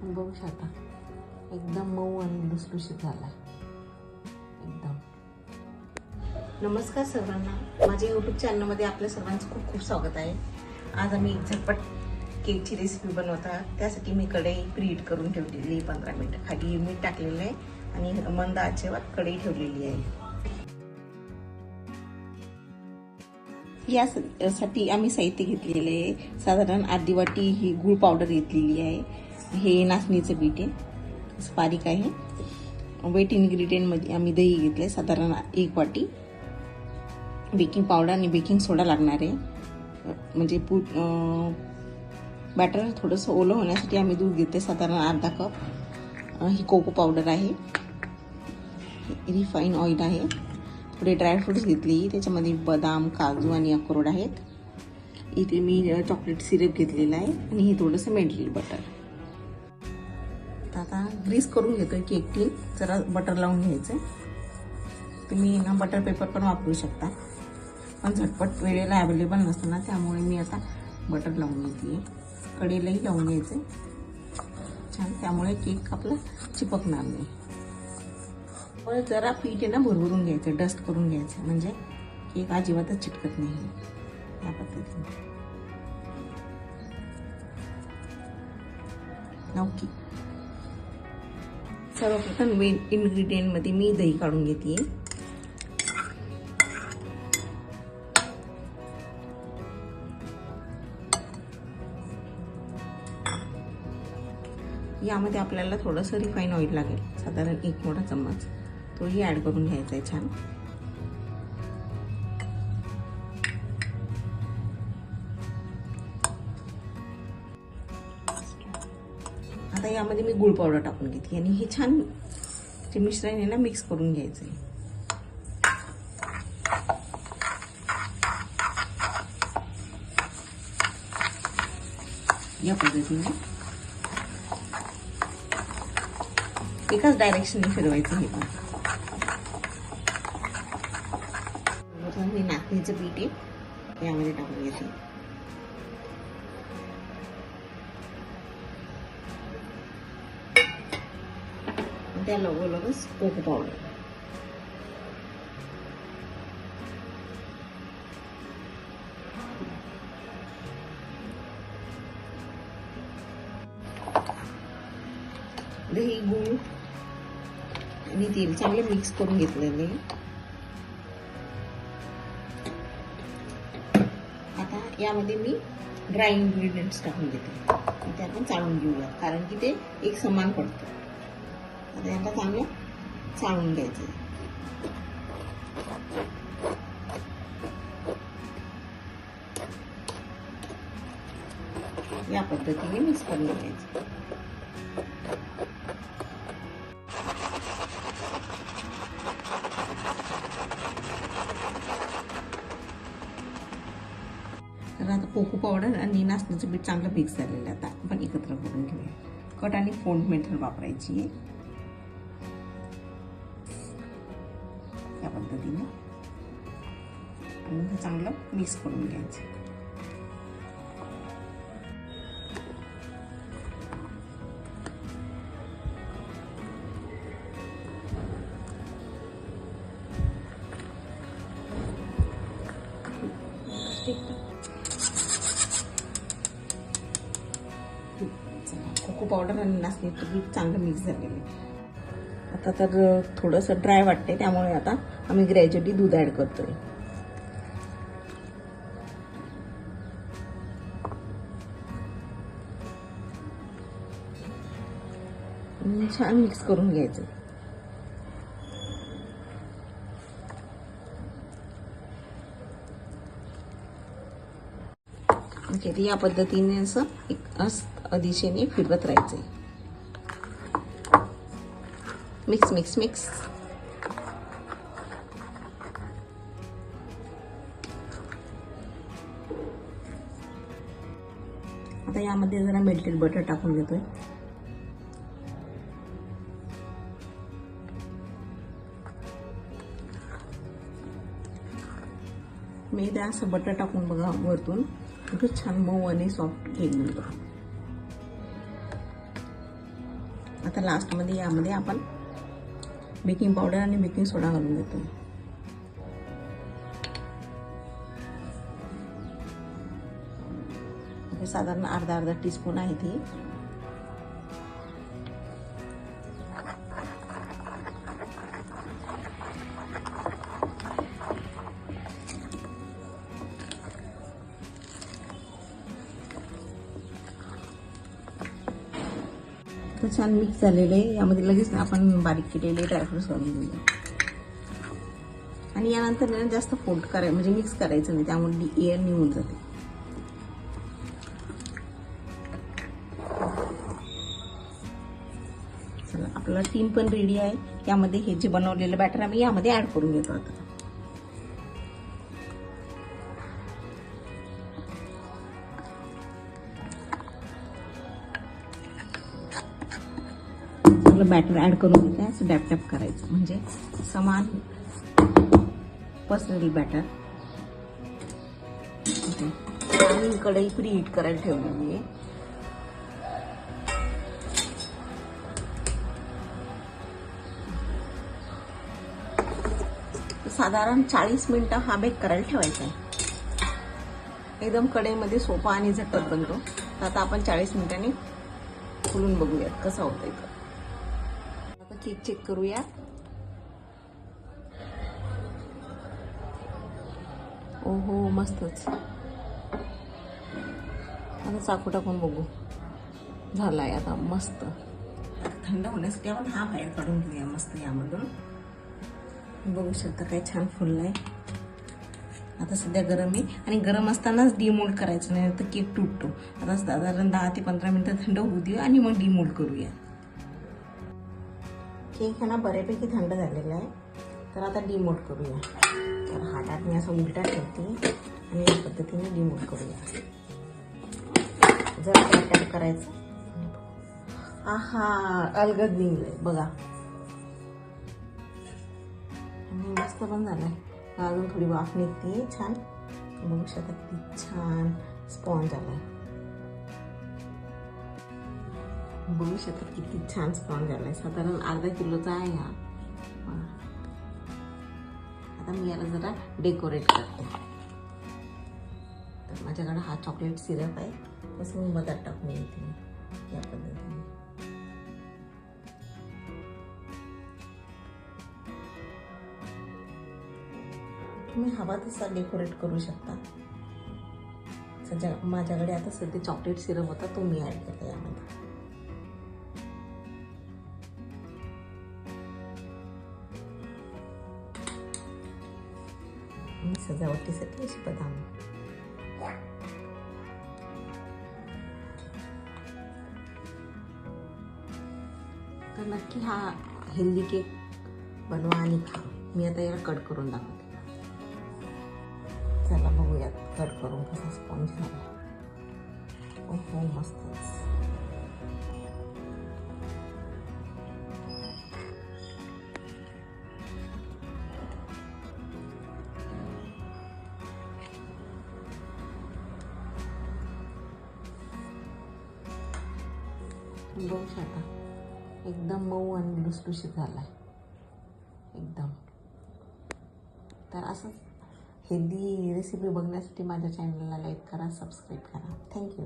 बघू शकता एकदम मऊ आणि लुसलुशीत झाला एकदम. नमस्कार सर्वांना, माझ्या यूट्यूब चॅनलमध्ये आपल्या सर्वांचं खूप खूप स्वागत आहे. आज आम्ही एक झटपट केकची रेसिपी बनवत आहोत. त्यासाठी मी कढई प्रीहीट करून ठेवलेली 15 मिनिटं. खाली मीठ टाकलेलं आहे आणि मंद आचेवर कढई ठेवलेली आहे. यासाठी आम्ही साहित्य घेतलेले आहे. साधारण अर्धी वाटी ही गूळ पावडर घेतलेली आहे. हे नाचणीचं पीठ आहे, बारीक आहे. वेट इन्ग्रेडियंटमध्ये आम्ही दही घेतले साधारण 1 वाटी. बेकिंग पावडर आणि बेकिंग सोडा लागणार आहे. म्हणजे बॅटर थोडंसं ओलं होण्यासाठी आम्ही दूध घेतले साधारण अर्धा कप. ही कोको पावडर आहे. रिफाईन ऑइल आहे. थोडे ड्रायफ्रुट्स घेतली, त्याच्यामध्ये बदाम, काजू आणि अक्रोड आहेत. इथे मी चॉकलेट सिरप घेतलेला आहे आणि हे थोडंसं मेल्टेड बटर. आता ग्रीस करून घेतोय केक टीन. जरा बटर लावून घ्यायचं. तुम्ही ना बटर पेपर पण वापरू शकता, पण झटपट वेळेला अवेलेबल नसतं ना, त्यामुळे मी आता बटर लावून घेते. कढईलाही लावून घ्यायचं छान, त्यामुळे केक आपला चिपकणार नाही. जरा पीठ आहे ना भरभरून घ्यायचं, डस्ट करून घ्यायचं, म्हणजे केक अजिबातच चिटकत नाही. या पद्धतीने ओके. सर्वप्रथम मेन इन्ग्रेडियंटमध्ये मी दही काढून घेते. यामध्ये आपल्याला थोडंसं रिफाईन ऑइल लागेल, साधारण 1 मोठा चम्मच. तोही ॲड करून घ्यायचा आहे छान. आता यामध्ये मी गूळ पावडर टाकून घेतली आणि हे छान जे मिश्रण आहे ना मिक्स करून घ्यायचं आहे. या पद्धतीने एकाच डायरेक्शनने फिरवायचं. हे पण हे नाचणीचं पीठ आहे, यामध्ये टाकून घ्यायचं. त्या लगोलगच कोको पावडर. दही, गूळ आणि तेल चांगले मिक्स करून घेतलेले. आता यामध्ये मी ड्राय इन्ग्रेडियंट्स टाकून घेते. ते आपण चाळून घेऊया, कारण की ते एक समान पडतं. आता याला चांगलं चाळून घ्यायचं. या पद्धतीने मिक्स करून घ्यायचं. तर आता कोको पावडर आणि नाचणीचं पीठ चांगलं मिक्स झालेलं आहे. आता आपण एकत्र करून घेऊया. कट आणि फोल्ड मेथड वापरायची आहे. या पद्धतीने आणि चांगलं मिक्स करून घ्यायचं. कोको पावडर आणि नाचणीचं पीठ चांगलं मिक्स झालेलं आहे. आता तर थोडंसं ड्राय वाटतंय, त्यामुळे आता आम्ही ग्रॅज्युअली दूध ॲड करतोय. छान मिक्स करून घ्यायचं. या पद्धतीने असं दिशेने फिरवत राहायचंय. Mix mix mix. आता यामध्ये जरा मेल्टेड बटर टाकून घेतोय. मैदा असं बटर टाकून बघा वरतून, खूप छान मऊ आणि सॉफ्ट केक मिळतो. आता लास्टमध्ये यामध्ये आपण बेकिंग पावडर आणि बेकिंग सोडा घालून देतो. हे साधारण अर्धा टीस्पून आहे ती. छान मिक्स झालेले आहे. यामध्ये लगेच आपण बारीक केलेले ड्रायफ्रुट्स घालून देऊया. आणि यानंतर जास्त फोल्ड करायचं म्हणजे मिक्स करायचं नाही, त्यामुळे एअर निघून जाते. चला, आपला टीम पण रेडी आहे. यामध्ये हे जे बनवलेलं बॅटर आम्ही यामध्ये ऍड करून घेतो. आता बॅटर ऍड करून घेते. असं डॅप डॅप करायचं म्हणजे समान पसरेल बॅटर. आणि कढई प्री हीट करायला ठेवलेली आहे. साधारण 40 मिनिटं हा बेक करायला ठेवायचा आहे. एकदम कढईमध्ये सोपा आणि झटपट बनतो. तर आता आपण 40 मिनिटांनी खोलून बघूयात कसा होतोय. आता केक चेक करूया. ओहो, मस्तच. आता चाकू टाकून बघू. झालाय आता मस्त. थंड होण्यासाठी आपण हा बाहेर काढून घेऊया मस्त. यामधून बघू शकता काय छान फुललाय. आता सध्या गरम आहे आणि गरम असतानाच डीमोल्ड करायचं, नाही तर केक तुटतो. आता साधारण 10 ते 15 मिनिटं थंड होऊ देऊया आणि मग डीमोल्ड करूया. केक आहे ना बऱ्यापैकी थंड झालेला आहे. तर आता डीमोल्ड करूया. तर हातात मी असं उलटा ठेवते आणि या पद्धतीने डीमोल्ड करूया. जर काय करायचं. आहा, अलगद निघलंय बघा. आणि मस्त पण झालाय. अजून थोडी वाफ निघते छान. बघू शकता किती छान स्पॉन्ज आलाय. बघू शकता किती छान स्पॉन्ज आलाय. साधारण अर्धा किलोचा आहे हा. आता मी याला जरा डेकोरेट करते. तर माझ्याकडे हा चॉकलेट सिरप आहे. तसं मी मधात टाकून येते या पद्धतीने. तुम्ही हवा तसा डेकोरेट करू शकता. माझ्याकडे आता सध्या चॉकलेट सिरप होता, तो मी ऍड केला यामध्ये. सजावटीसाठी अशी बदाम. तर नक्की हा हेल्दी केक बनवा आणि खा. मी आता याला कट करून दाखवते. चला बघूयात कट करून कसा स्पॉन्ज झाला. ओहो, मस्तच. बघू शकता एकदम मऊ आणि लुसलुशीत झालाय एकदम. तर असंच हेल्दी रेसिपी बघण्यासाठी माझ्या चॅनलला लाईक करा, सबस्क्राईब करा. थँक्यू.